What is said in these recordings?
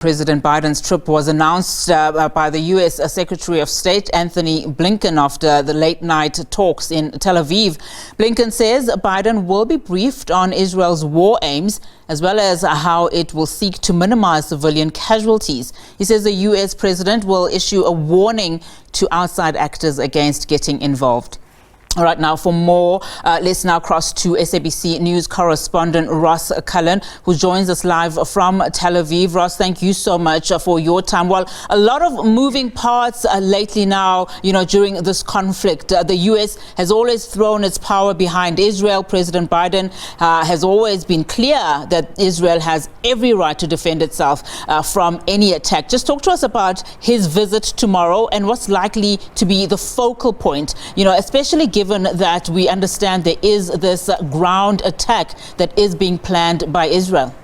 President Biden's trip was announced by the U.S. Secretary of State Antony Blinken after the late-night talks in Tel Aviv. Blinken says Biden will be briefed on Israel's war aims as well as how it will seek to minimize civilian casualties. He says the U.S. president will issue a warning to outside actors against getting involved. All right, now for more, let's now cross to SABC News correspondent Ross Cullen, who joins us live from Tel Aviv. Ross, thank you so much for your time. Well, a lot of moving parts lately now, during this conflict. The U.S. has always thrown its power behind Israel. President Biden has always been clear that Israel has every right to defend itself from any attack. Just talk to us about his visit tomorrow and what's likely to be the focal point, especially given that we understand there is this ground attack that is being planned by Israel.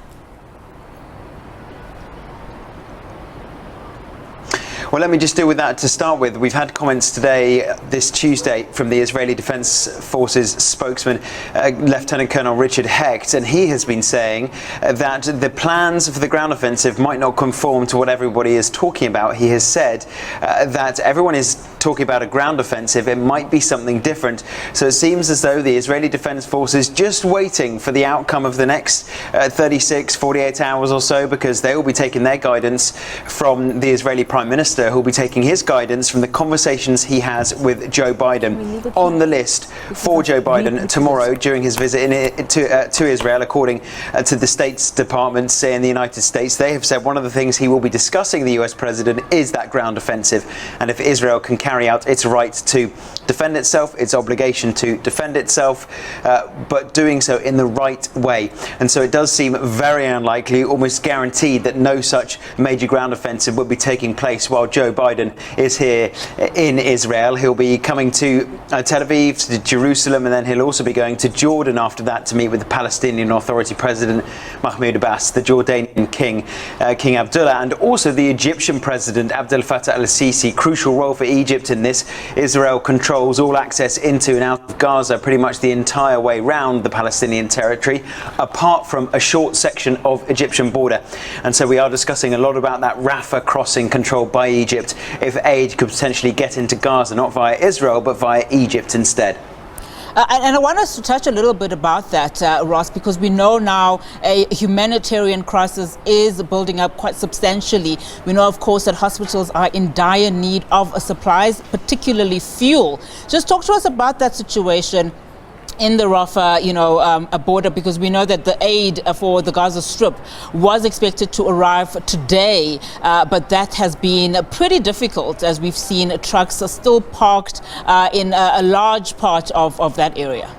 Well, let me just deal with that to start with. We've had comments today, this Tuesday, from the Israeli Defense Forces spokesman, Lieutenant Colonel Richard Hecht, and he has been saying that the plans for the ground offensive might not conform to what everybody is talking about. He has said that everyone is talking about a ground offensive. It might be something different. So it seems as though the Israeli Defense Forces just waiting for the outcome of the next 36, 48 hours or so, because they will be taking their guidance from the Israeli Prime Minister, who will be taking his guidance from the conversations he has with Joe Biden. On the list for Joe Biden tomorrow during his visit to Israel, according to the State's Department, say in the United States, they have said one of the things he will be discussing the US president is that ground offensive, and if Israel can carry out its right to defend itself, its obligation to defend itself, but doing so in the right way. And so it does seem very unlikely, almost guaranteed, that no such major ground offensive will be taking place while Joe Biden is here in Israel. He'll be coming to Tel Aviv, to Jerusalem, and then he'll also be going to Jordan after that to meet with the Palestinian Authority President Mahmoud Abbas, the Jordanian King, King Abdullah, and also the Egyptian President Abdel Fattah al-Sisi. Crucial role for Egypt in this. Israel controls all access into and out of Gaza pretty much the entire way round the Palestinian territory, apart from a short section of Egyptian border. And so we are discussing a lot about that Rafah crossing controlled by Egypt, if aid could potentially get into Gaza, not via Israel, but via Egypt instead. And I want us to touch a little bit about that, Ross, because we know now a humanitarian crisis is building up quite substantially. We know, of course, that hospitals are in dire need of supplies, particularly fuel. Just talk to us about that situation in the Rafah, border, because we know that the aid for the Gaza Strip was expected to arrive today, but that has been pretty difficult, as we've seen trucks are still parked in a large part of that area.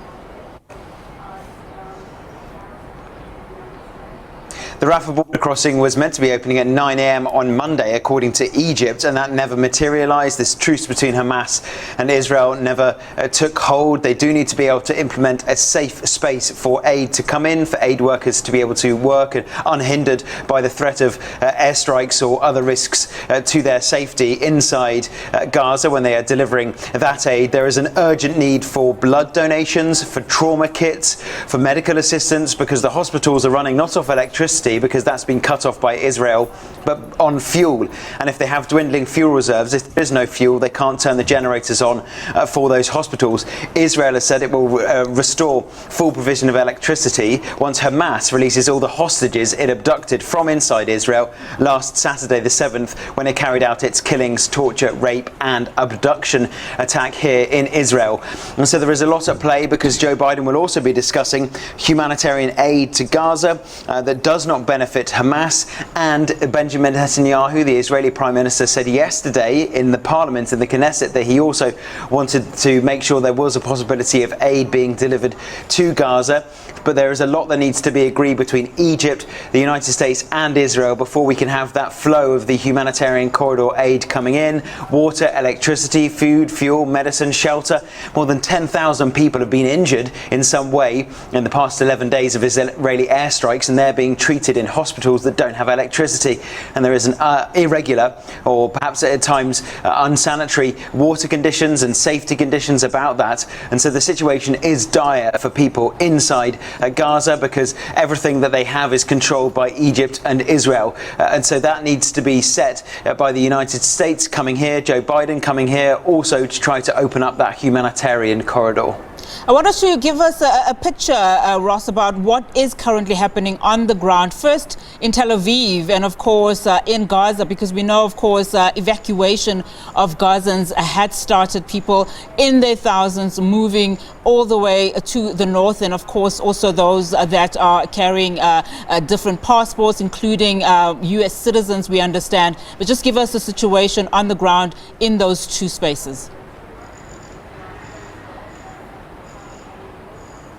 The Rafah border crossing was meant to be opening at 9 a.m. on Monday, according to Egypt, and that never materialized. This truce between Hamas and Israel never took hold. They do need to be able to implement a safe space for aid to come in, for aid workers to be able to work unhindered by the threat of airstrikes or other risks to their safety inside Gaza when they are delivering that aid. There is an urgent need for blood donations, for trauma kits, for medical assistance, because the hospitals are running not off electricity, because that's been cut off by Israel, but on fuel. And if they have dwindling fuel reserves, if there is no fuel, they can't turn the generators on for those hospitals. Israel has said it will restore full provision of electricity once Hamas releases all the hostages it abducted from inside Israel last Saturday the 7th, when it carried out its killings, torture, rape and abduction attack here in Israel. And so there is a lot at play, because Joe Biden will also be discussing humanitarian aid to Gaza that does not benefit Hamas. And Benjamin Netanyahu, the Israeli Prime Minister, said yesterday in the Parliament, in the Knesset, that he also wanted to make sure there was a possibility of aid being delivered to Gaza. But there is a lot that needs to be agreed between Egypt, the United States and Israel before we can have that flow of the humanitarian corridor aid coming in. Water, electricity, food, fuel, medicine, shelter. More than 10,000 people have been injured in some way in the past 11 days of Israeli airstrikes, and they're being treated in hospitals that don't have electricity, and there is an irregular, or perhaps at times unsanitary, water conditions and safety conditions about that. And so the situation is dire for people inside Gaza, because everything that they have is controlled by Egypt and Israel. And so that needs to be set by the United States coming here, Joe Biden coming here, also to try to open up that humanitarian corridor. I want us to give us a picture, Ross, about what is currently happening on the ground. First in Tel Aviv and, of course, in Gaza, because we know, of course, evacuation of Gazans had started. People in their thousands moving all the way to the north, and, of course, also those that are carrying different passports, including U.S. citizens, we understand. But just give us the situation on the ground in those two spaces.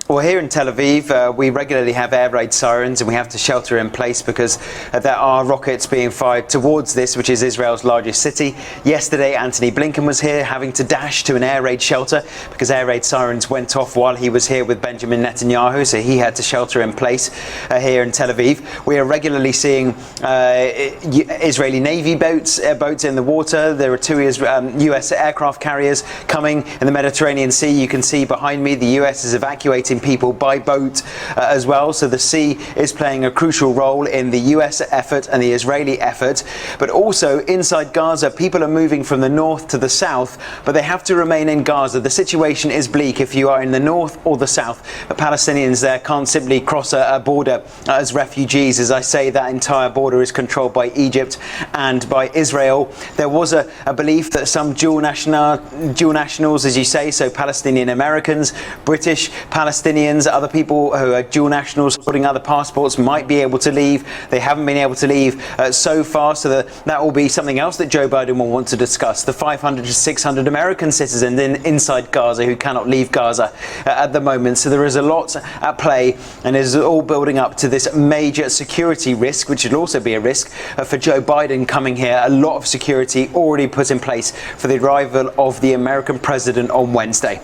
Well, here in Tel Aviv, we regularly have air raid sirens, and we have to shelter in place because there are rockets being fired towards this, which is Israel's largest city. Yesterday, Antony Blinken was here, having to dash to an air raid shelter because air raid sirens went off while he was here with Benjamin Netanyahu, so he had to shelter in place here in Tel Aviv. We are regularly seeing Israeli Navy boats in the water. There are two US aircraft carriers coming in the Mediterranean Sea. You can see behind me the US is evacuating people by boat as well. So the sea is playing a crucial role in the US effort and the Israeli effort. But also inside Gaza, people are moving from the north to the south, but they have to remain in Gaza. The situation is bleak if you are in the north or the south. The Palestinians there can't simply cross a border as refugees. As I say, that entire border is controlled by Egypt and by Israel. There was a belief that some dual nationals, as you say, so Palestinian Americans, British Palestinians, other people who are dual nationals holding other passports might be able to leave. They haven't been able to leave so far, so that will be something else that Joe Biden will want to discuss. The 500 to 600 American citizens inside Gaza who cannot leave Gaza at the moment. So there is a lot at play, and it is all building up to this major security risk, which would also be a risk for Joe Biden coming here. A lot of security already put in place for the arrival of the American president on Wednesday.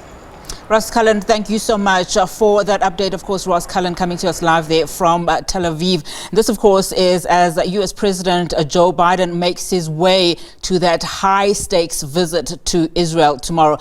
Ross Cullen, thank you so much for that update. Of course, Ross Cullen coming to us live there from Tel Aviv. This, of course, is as U.S. President Joe Biden makes his way to that high-stakes visit to Israel tomorrow.